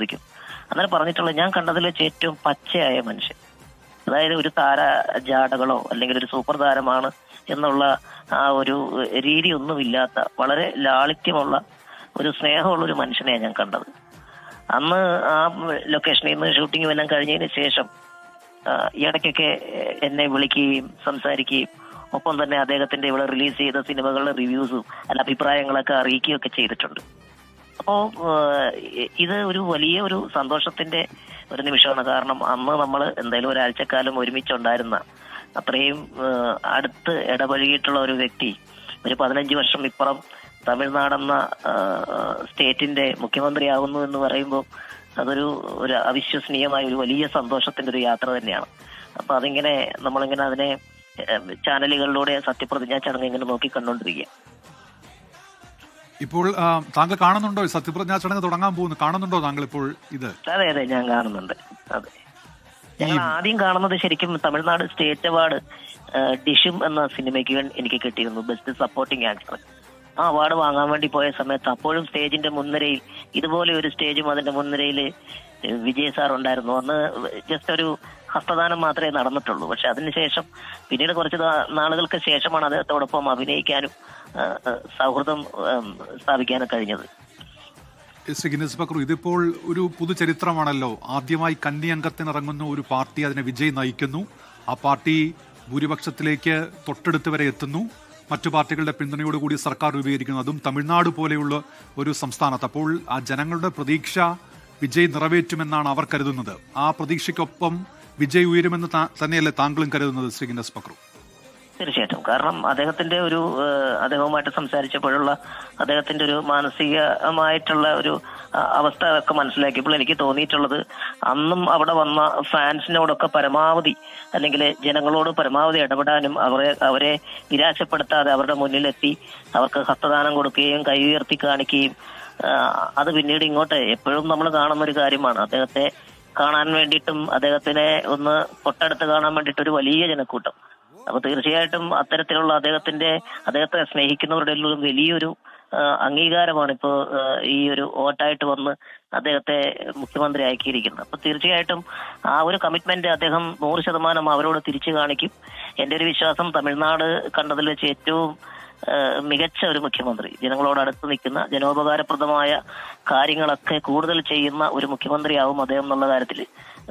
ചോദിക്കും. അന്നേരം പറഞ്ഞിട്ടുള്ളത് ഞാൻ കണ്ടതിൽ വെച്ച് ഏറ്റവും പച്ചയായ മനുഷ്യൻ. അതായത് ഒരു താര ജാടകളോ അല്ലെങ്കിൽ ഒരു സൂപ്പർ താരമാണ് എന്നുള്ള ആ ഒരു രീതിയൊന്നുമില്ലാത്ത വളരെ ലാളിത്യമുള്ള ഒരു സ്നേഹമുള്ള ഒരു മനുഷ്യനെയാണ് ഞാൻ കണ്ടത്. അന്ന് ആ ലൊക്കേഷനിൽ നിന്ന് ഷൂട്ടിങ്ങും എല്ലാം കഴിഞ്ഞതിന് ശേഷം ഇടയ്ക്കൊക്കെ എന്നെ വിളിക്കുകയും സംസാരിക്കുകയും ഒപ്പം തന്നെ അദ്ദേഹത്തിന്റെ ഇവിടെ റിലീസ് ചെയ്ത സിനിമകളുടെ റിവ്യൂസും അഭിപ്രായങ്ങളൊക്കെ അറിയിക്കുകയൊക്കെ ചെയ്തിട്ടുണ്ട്. അപ്പോ ഇത് ഒരു വലിയ ഒരു സന്തോഷത്തിന്റെ ഒരു നിമിഷമാണ്. കാരണം അന്ന് നമ്മൾ എന്തായാലും ഒരാഴ്ചക്കാലം ഒരുമിച്ചുണ്ടായിരുന്ന അത്രയും അടുത്ത് ഇടപഴകിയിട്ടുള്ള ഒരു വ്യക്തി ഒരു 15 വർഷം ഇപ്പുറം തമിഴ്നാടെന്ന സ്റ്റേറ്റിന്റെ മുഖ്യമന്ത്രിയാകുന്നു എന്ന് പറയുമ്പോൾ അതൊരു അവിശ്വസനീയമായ ഒരു വലിയ സന്തോഷത്തിന്റെ ഒരു യാത്ര തന്നെയാണ്. അപ്പൊ അതിങ്ങനെ നമ്മളിങ്ങനെ അതിനെ ചാനലുകളിലൂടെ സത്യപ്രതിജ്ഞാ ചടങ്ങ് ഇങ്ങനെ നോക്കി കണ്ടോണ്ടിരിക്കുക. ഇപ്പോൾ താങ്കൾ കാണുന്നുണ്ടോ സത്യപ്രതിജ്ഞാ ചടങ്ങ് തുടങ്ങാൻ പോകുന്നു? കാണുന്നുണ്ടോ താങ്കൾ ഇപ്പോൾ ഇത്? അതെ അതെ, ഞാൻ കാണുന്നുണ്ട്. അതെ, ഞങ്ങൾ ആദ്യം കാണുന്നത് ശരിക്കും തമിഴ്നാട് സ്റ്റേറ്റ് അവാർഡ് ഡിഷും എന്ന സിനിമയ്ക്ക് എനിക്ക് കിട്ടിയിരുന്നു, ബെസ്റ്റ് സപ്പോർട്ടിംഗ് ആക്ടർ. ആ അവാർഡ് വാങ്ങാൻ വേണ്ടി പോയ സമയത്ത് അപ്പോഴും സ്റ്റേജിന്റെ മുൻനിരയിൽ ഇതുപോലെ ഒരു സ്റ്റേജും അതിന്റെ മുൻനിരയിൽ വിജയ് സാർ ഉണ്ടായിരുന്നു. അന്ന് ജസ്റ്റ് ഒരു ഹസ്തദാനം മാത്രമേ നടന്നിട്ടുള്ളൂ. പക്ഷെ അതിനുശേഷം പിന്നീട് കുറച്ച് നാളുകൾക്ക് ശേഷമാണ് അദ്ദേഹത്തോടൊപ്പം അഭിനയിക്കാനും സൗഹൃദം സ്ഥാപിക്കാനും കഴിഞ്ഞത്. ഗിന്നസ് ബക്രു, ഇതിപ്പോൾ ഒരു പുതുചരിത്രമാണല്ലോ. ആദ്യമായി കന്നി അംഗത്തിനിറങ്ങുന്ന ഒരു പാർട്ടി, അതിനെ വിജയ് നയിക്കുന്നു. ആ പാർട്ടി ഭൂരിപക്ഷത്തിലേക്ക് തൊട്ടടുത്ത് വരെ എത്തുന്നു. മറ്റു പാർട്ടികളുടെ പിന്തുണയോടുകൂടി സർക്കാർ രൂപീകരിക്കുന്നു, അതും തമിഴ്നാട് പോലെയുള്ള ഒരു സംസ്ഥാനത്ത്. അപ്പോൾ ആ ജനങ്ങളുടെ പ്രതീക്ഷ വിജയ് നിറവേറ്റുമെന്നാണ് അവർ കരുതുന്നത്. ആ പ്രതീക്ഷയ്ക്കൊപ്പം വിജയ് ഉയരുമെന്ന് തന്നെയല്ലേ താങ്കളും കരുതുന്നത് ശ്രീ ഗിന്നസ് ബക്രു? തീർച്ചയായിട്ടും. കാരണം അദ്ദേഹവുമായിട്ട് സംസാരിച്ചപ്പോഴുള്ള അദ്ദേഹത്തിന്റെ ഒരു മാനസികമായിട്ടുള്ള ഒരു അവസ്ഥ ഒക്കെ മനസ്സിലാക്കിയപ്പോൾ എനിക്ക് തോന്നിയിട്ടുള്ളത് അന്നും അവിടെ വന്ന ഫാൻസിനോടൊക്കെ പരമാവധി അല്ലെങ്കിൽ ജനങ്ങളോട് പരമാവധി ഇടപെടാനും അവരെ നിരാശപ്പെടുത്താതെ അവരുടെ മുന്നിലെത്തി അവർക്ക് ഹസ്തദാനം കൊടുക്കുകയും കൈ ഉയർത്തി കാണിക്കുകയും അത് പിന്നീട് ഇങ്ങോട്ട് എപ്പോഴും നമ്മൾ കാണുന്ന ഒരു കാര്യമാണ്. അദ്ദേഹത്തെ കാണാൻ വേണ്ടിയിട്ടും അദ്ദേഹത്തിനെ ഒന്ന് തൊട്ടടുത്ത് കാണാൻ വേണ്ടിയിട്ട് ഒരു വലിയ ജനക്കൂട്ടം. അപ്പൊ തീർച്ചയായിട്ടും അത്തരത്തിലുള്ള അദ്ദേഹത്തെ സ്നേഹിക്കുന്നവരുടെ ഒരു വലിയൊരു അംഗീകാരമാണ് ഇപ്പോ ഈ ഒരു വോട്ടായിട്ട് വന്ന് അദ്ദേഹത്തെ മുഖ്യമന്ത്രി ആക്കിയിരിക്കുന്നത്. അപ്പൊ തീർച്ചയായിട്ടും ആ ഒരു കമ്മിറ്റ്മെന്റ് അദ്ദേഹം 100% അവരോട് തിരിച്ചു കാണിക്കും. എന്റെ ഒരു വിശ്വാസം തമിഴ്നാട് കണ്ടതിൽ വെച്ച് ഏറ്റവും മികച്ച ഒരു മുഖ്യമന്ത്രി, ജനങ്ങളോട് അടുത്ത് നിൽക്കുന്ന ജനോപകാരപ്രദമായ കാര്യങ്ങളൊക്കെ കൂടുതൽ ചെയ്യുന്ന ഒരു മുഖ്യമന്ത്രിയാവും അദ്ദേഹം എന്നുള്ള കാര്യത്തിൽ